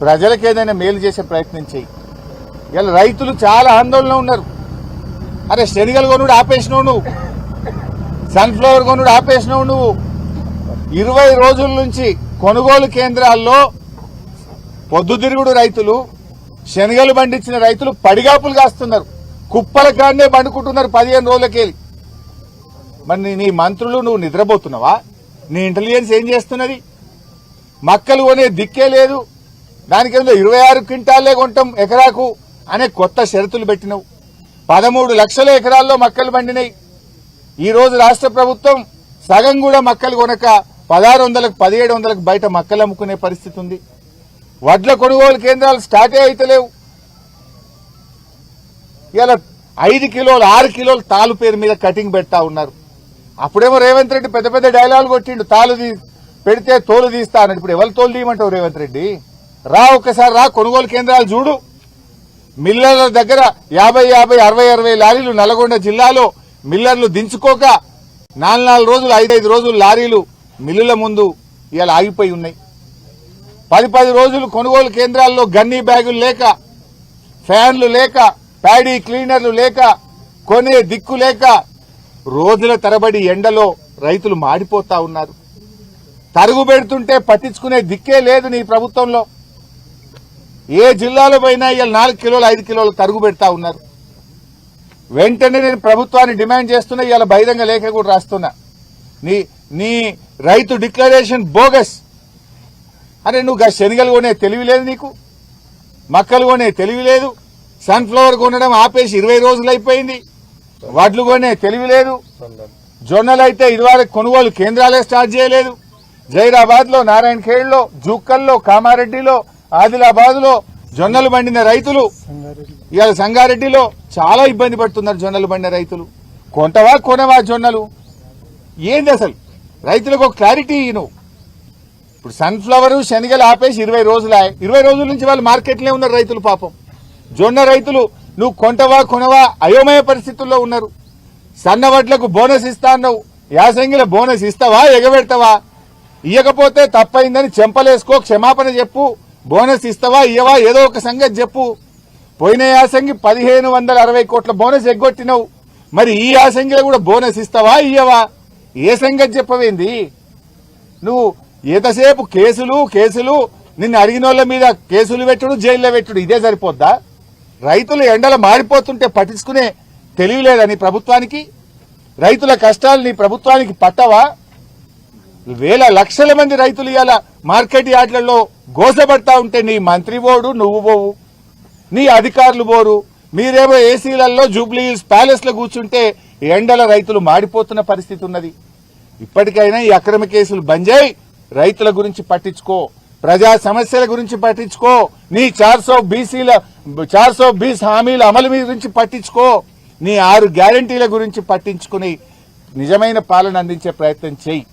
ప్రజలకు ఏదైనా మేలు చేసే ప్రయత్నం చేయి. ఇలా రైతులు చాలా ఆందోళనలో ఉన్నారు. అరే శనగలు కొనుడు ఆపేసినావు నువ్వు, సన్ఫ్లవర్ కొనుడు ఆపేసినావు నువ్వు. 20 రోజుల నుంచి కొనుగోలు కేంద్రాల్లో పొద్దుతిరుగుడు రైతులు, శనగలు పండించిన రైతులు పడిగాపులు కాస్తున్నారు. కుప్పల కాడనే పండుకుంటున్నారు 15 రోజులకెళ్ళి. మరి నీ మంత్రులు నువ్వు నిద్రపోతున్నావా? నీ ఇంటెలిజెన్స్ ఏం చేస్తున్నది? మక్కలు కొనే దిక్కే లేదు. దానికేందో 26 క్వింటాలే కొంటాం ఎకరాకు అనే కొత్త షరతులు పెట్టినవు. 13 లక్షల ఎకరాల్లో మక్కలు పండినాయి. ఈ రోజు రాష్ట్ర ప్రభుత్వం సగం కూడా మక్కలు కొనక 1600లకు 1700లకు బయట మక్కలు అమ్ముకునే పరిస్థితి ఉంది. వడ్ల కొనుగోలు కేంద్రాలు స్టార్టే అయితలేవు. ఇలా 5 కిలోలు 6 కిలోలు తాలు పేరు మీద కటింగ్ పెడతా ఉన్నారు. అప్పుడేమో రేవంత్ రెడ్డి పెద్ద పెద్ద డైలాగులు కొట్టిండు, తాలు పెడితే తోలు తీస్తా అన్నాడు. ఇప్పుడు ఎవరు తోలు తీయమంటావు రేవంత్ రెడ్డి? రా ఒక్కసారి రా, కొనుగోలు కేంద్రాలు చూడు. మిల్లర్ల దగ్గర 50, 60 లారీలు నల్గొండ జిల్లాలో మిల్లర్లు దించుకోక 4 రోజులు 5 రోజులు లారీలు మిల్లుల ముందు ఇలా ఆగిపోయి ఉన్నాయి. 10 రోజులు కొనుగోలు కేంద్రాల్లో గన్నీ బ్యాగులు లేక, ఫ్యాన్లు లేక, ప్యాడీ క్లీనర్లు లేక, కొనే దిక్కు లేక రోజుల తరబడి ఎండలో రైతులు మాడిపోతా ఉన్నారు. తరుగు పెడుతుంటే పట్టించుకునే దిక్కే లేదు నీ ప్రభుత్వంలో. ఏ జిల్లాలో పోయినా ఇలా 4 కిలోలు 5 కిలోలు తరుగు పెడతా ఉన్నారు. వెంటనే నేను ప్రభుత్వాన్ని డిమాండ్ చేస్తున్నా, ఇలా బహిరంగ లేఖ కూడా రాస్తున్నా. నీ రైతు డిక్లరేషన్ బోగస్. అరే నువ్వు శనగలు కొనే తెలివి లేదు నీకు, మక్కలు కొనే తెలివి లేదు, సన్ఫ్లవర్ కొనడం ఆపేసి 20 రోజులు అయిపోయింది. వడ్లు కొనే తెలివి లేదు. జొన్నలు అయితే ఇదివరకు కొనుగోలు కేంద్రాలే స్టార్ట్ చేయలేదు. జైరాబాద్ లో, నారాయణ ఖేడ్లో, జూక్కల్లో, కామారెడ్డిలో, ఆదిలాబాద్ లో జొన్నలు పండిన రైతులు ఇవాళ సంగారెడ్డిలో చాలా ఇబ్బంది పడుతున్నారు. జొన్నలు పండిన రైతులు కొంటవా కొనవా జొన్నలు? ఏంది అసలు? రైతులకు ఒక క్లారిటీ నువ్వు. ఇప్పుడు సన్ఫ్లవర్ శనగలు ఆపేసి 20 రోజులు 20 రోజుల నుంచి వాళ్ళు మార్కెట్లే ఉన్నారు రైతులు. పాపం జొన్న రైతులు నువ్వు కొంటవా కొనవా అయోమయ పరిస్థితుల్లో ఉన్నారు. సన్న వడ్లకు బోనస్ ఇస్తా అన్నావు, యాసంగిల బోనస్ ఇస్తావా ఎగబెడతావా? ఇయ్యకపోతే తప్పైందని చెంపలేసుకో, క్షమాపణ చెప్పు. బోనస్ ఇస్తావా ఇయ్యవా ఏదో ఒక సంగతి చెప్పు. పోయిన యాసంగి 1560 కోట్ల బోనస్ ఎగ్గొట్టినవు. మరి ఈ యాసంగిలో కూడా బోనస్ ఇస్తావా ఇయ్యవా? ఏ సంగతి చెప్పవేంది నువ్వు? ఎంతసేపు కేసులు నిన్ను అడిగిన వాళ్ళ మీద కేసులు పెట్టుడు, జైల్లో పెట్టుడు, ఇదే సరిపోద్దా? రైతులు ఎండలు మారిపోతుంటే పట్టించుకునే తెలివి లేదా నీ ప్రభుత్వానికి? రైతుల కష్టాలు నీ ప్రభుత్వానికి పట్టవా? వేల లక్షల మంది రైతులు ఇవాళ మార్కెట్ యార్డ్లలో గోసపడతా ఉంటే నీ మంత్రి పోడు, నువ్వు పోవు, నీ అధికారులు పోరు. మీరేమో ఏసీలలో జూబ్లీ ప్యాలెస్ లో కూర్చుంటే ఎండల రైతులు మాడిపోతున్న పరిస్థితి ఉన్నది. ఇప్పటికైనా ఈ అక్రమ కేసులు బంద్ చేయి, రైతుల గురించి పట్టించుకో, ప్రజా సమస్యల గురించి పట్టించుకో, నీ 420 హామీల అమలు గురించి పట్టించుకో, నీ 6 గ్యారంటీల గురించి పట్టించుకుని నిజమైన పాలన అందించే ప్రయత్నం చేయి.